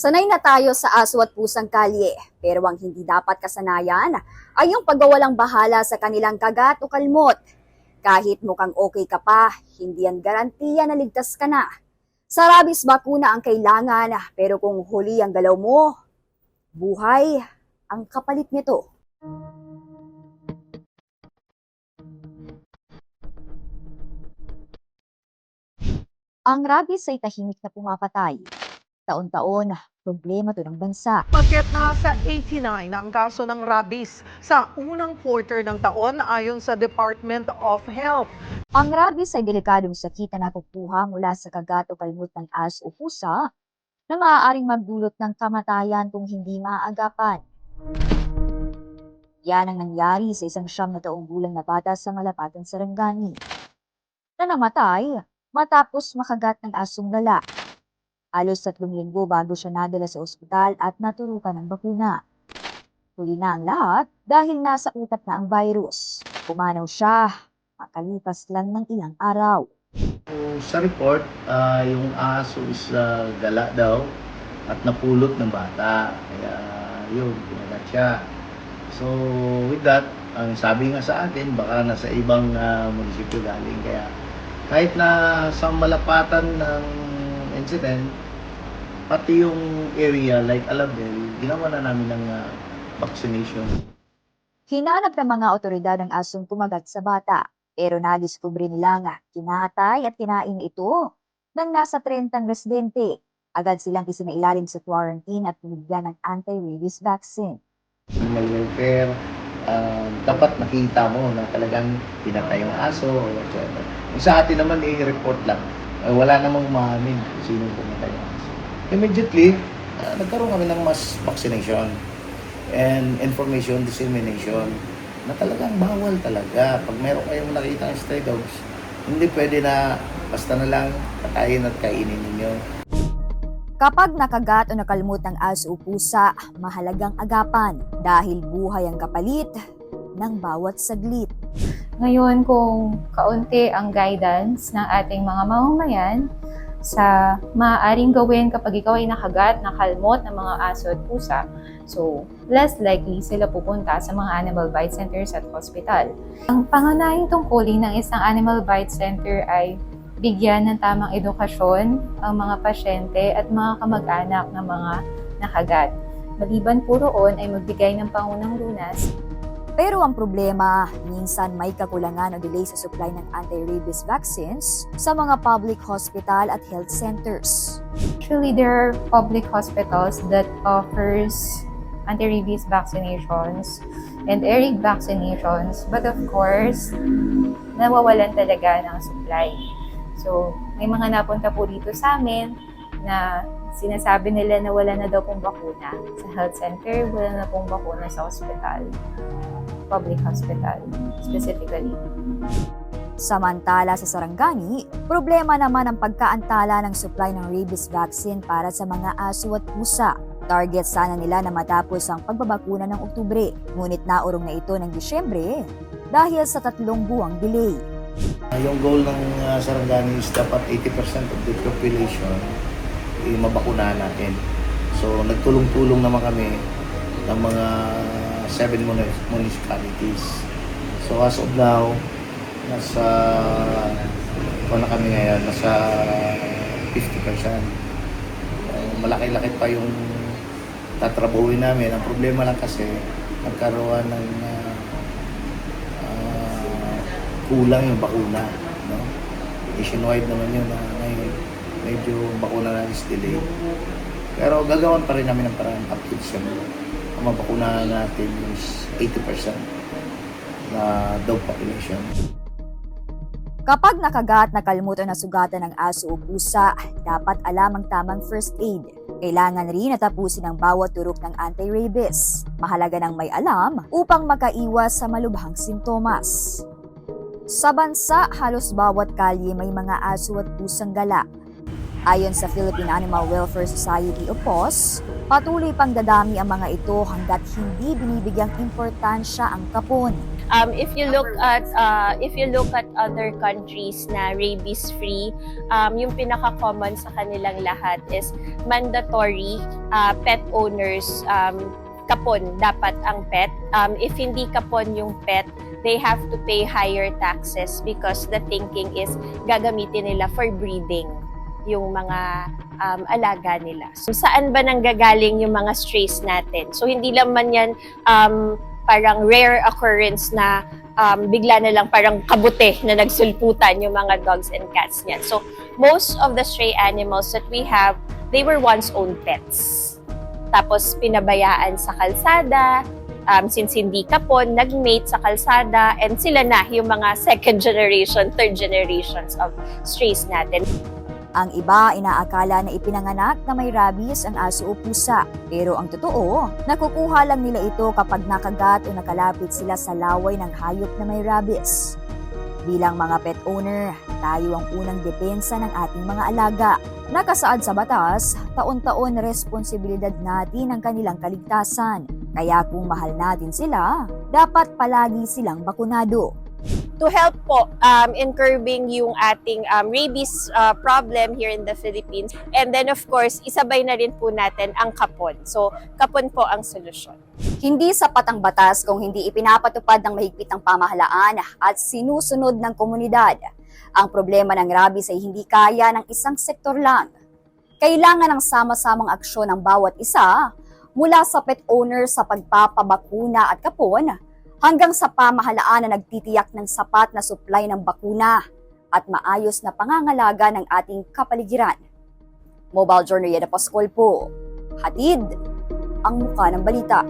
Sanay na tayo sa aso at pusang kalye, pero ang hindi dapat kasanayan ay yung pagwawalang bahala sa kanilang kagat o kalmot. Kahit mukhang okay ka pa, hindi yan garantiya na ligtas ka na. Sa rabies bakuna ang kailangan, pero kung huli ang galaw mo, buhay ang kapalit nito. Ang rabies ay tahimik na pumapatay. Taon-taon, problema to ng bansa. Pagkat nasa 89 na ang kaso ng rabies sa unang quarter ng taon ayon sa Department of Health. Ang rabies ay delikadong sakit na nakukuha mula sa kagat o kalmot ng aso o pusa na maaaring magdulot ng kamatayan kung hindi maaagapan. Yan ang nangyari sa isang 9 taong gulang na bata sa Malapatan, Sarangani, na namatay matapos makagat ng asong lala. Halos 3 linggo bago siya nadala sa ospital at naturukan ng bakuna. Huli na ang lahat dahil nasa utak na ang virus. Pumanaw siya makalipas lang ng ilang araw. So, sa report, yung aso is gala daw at napulot ng bata. Kaya yun, pinagat siya. So with that, ang sabi nga sa atin, baka nasa ibang munisipyo galing. Kaya kahit na sa malapatan ng incident, pati yung area like Alabel, ginawa na namin ng vaccination. Hinanap ng mga otoridad ang asong kumagat sa bata, pero nadiskubre nila nga kinatay at kinain ito ng nasa 30 residente. Agad silang isinailalim sa quarantine at binigyan ng anti-rabies vaccine. Animal welfare, dapat nakita mo na talagang pinatay yung aso o whatever. Sa atin naman, i-report lang. Wala namang maamin kung sino pumatay yung aso. Immediately, nagkaroon kami ng mass vaccination and information dissemination na talagang bawal talaga. Pag meron kayong nakita ng stray dogs, hindi pwede na basta na lang patayin at kainin ninyo. Kapag nakagat o nakalmot ng aso o pusa, mahalagang agapan dahil buhay ang kapalit ng bawat saglit. Ngayon, kung kaunti ang guidance ng ating mga mamamayan sa maaaring gawin kapag ikaw ay nakagat, nakalmot ng mga aso at pusa, so less likely sila pupunta sa mga animal bite centers at hospital. Ang pangunahing tungkulin ng isang animal bite center ay bigyan ng tamang edukasyon ang mga pasyente at mga kamag-anak ng mga nakagat. Maliban po roon ay magbigay ng pangunang lunas. Pero ang problema, minsan may kakulangan o delay sa supply ng anti-rabies vaccines sa mga public hospital at health centers. Actually, there are public hospitals that offers anti-rabies vaccinations and ERIG vaccinations, but of course, nawawalan talaga ng supply. So, may mga napunta po dito sa amin na sinasabi nila na wala na daw pong bakuna sa health center, wala na pong bakuna sa hospital, public hospital specifically. Samantala sa Sarangani, problema naman ang pagkaantala ng supply ng rabies vaccine para sa mga aso at pusa. Target sana nila na matapos ang pagbabakuna ng Oktubre, ngunit naurong na ito ng Disyembre dahil sa 3 buwang delay. Yung goal ng Sarangani is dapat 80% of the population mabakunahan natin. So nagtulong-tulong naman kami ng mga 7 municipalities. So as of now, nasa kami ngayon, nasa 50%. Malaki-laki pa yung tatrabuhin namin. Ang problema lang kasi nagkaroon ng kulang yung bakuna, no? Nationwide naman yun na ngayon medyo bakuna na is delay. Pero gagawan pa rin namin ng parang up to December. Ang mabakunahan natin is 80% na dog population. Kapag nakagat, nakalmot o nasugatan ng aso o pusa, dapat alam ang tamang first aid. Kailangan rin natapusin ang bawat turok ng anti-rabies. Mahalaga nang may alam upang makaiwas sa malubhang sintomas. Sa bansa, halos bawat kalye may mga aso at pusang gala. Ayon sa Philippine Animal Welfare Society o PAWS, patuloy pang dadami ang mga ito hanggat hindi binibigyang importansya ang kapon. If you look at other countries na rabies free, yung pinaka-common sa kanilang lahat is mandatory pet owners, kapon dapat ang pet. If hindi kapon yung pet, they have to pay higher taxes because the thinking is gagamitin nila for breeding yung mga alaga nila. So, saan ba nanggagaling yung mga strays natin? So, hindi lang man yan parang rare occurrence na bigla na lang parang kabute na nagsulputan yung mga dogs and cats niyan. So, most of the stray animals that we have, they were once owned pets. Tapos, pinabayaan sa kalsada, since hindi kapon, nag-mate sa kalsada, and sila na yung mga second generation, third generations of strays natin. Ang iba inaakala na ipinanganak na may rabies ang aso o pusa. Pero ang totoo, nakukuha lang nila ito kapag nakagat o nakalapit sila sa laway ng hayop na may rabies. Bilang mga pet owner, tayo ang unang depensa ng ating mga alaga. Nakasaad sa batas, taon-taon responsibilidad natin ang kanilang kaligtasan. Kaya kung mahal natin sila, dapat palagi silang bakunado. To help po in curbing yung ating rabies problem here in the Philippines. And then of course, isabay na rin po natin ang kapon. So, kapon po ang solusyon. Hindi sapat ang batas kung hindi ipinapatupad ng mahigpit ang pamahalaan at sinusunod ng komunidad. Ang problema ng rabies ay hindi kaya ng isang sektor lang. Kailangan ng sama-samang aksyon ng bawat isa, mula sa pet owner sa pagpapabakuna at kapon, hanggang sa pamahalaan na nagtitiyak ng sapat na supply ng bakuna at maayos na pangangalaga ng ating kapaligiran. Mobile Journal Yeda Pascual po, hatid ang muka ng balita.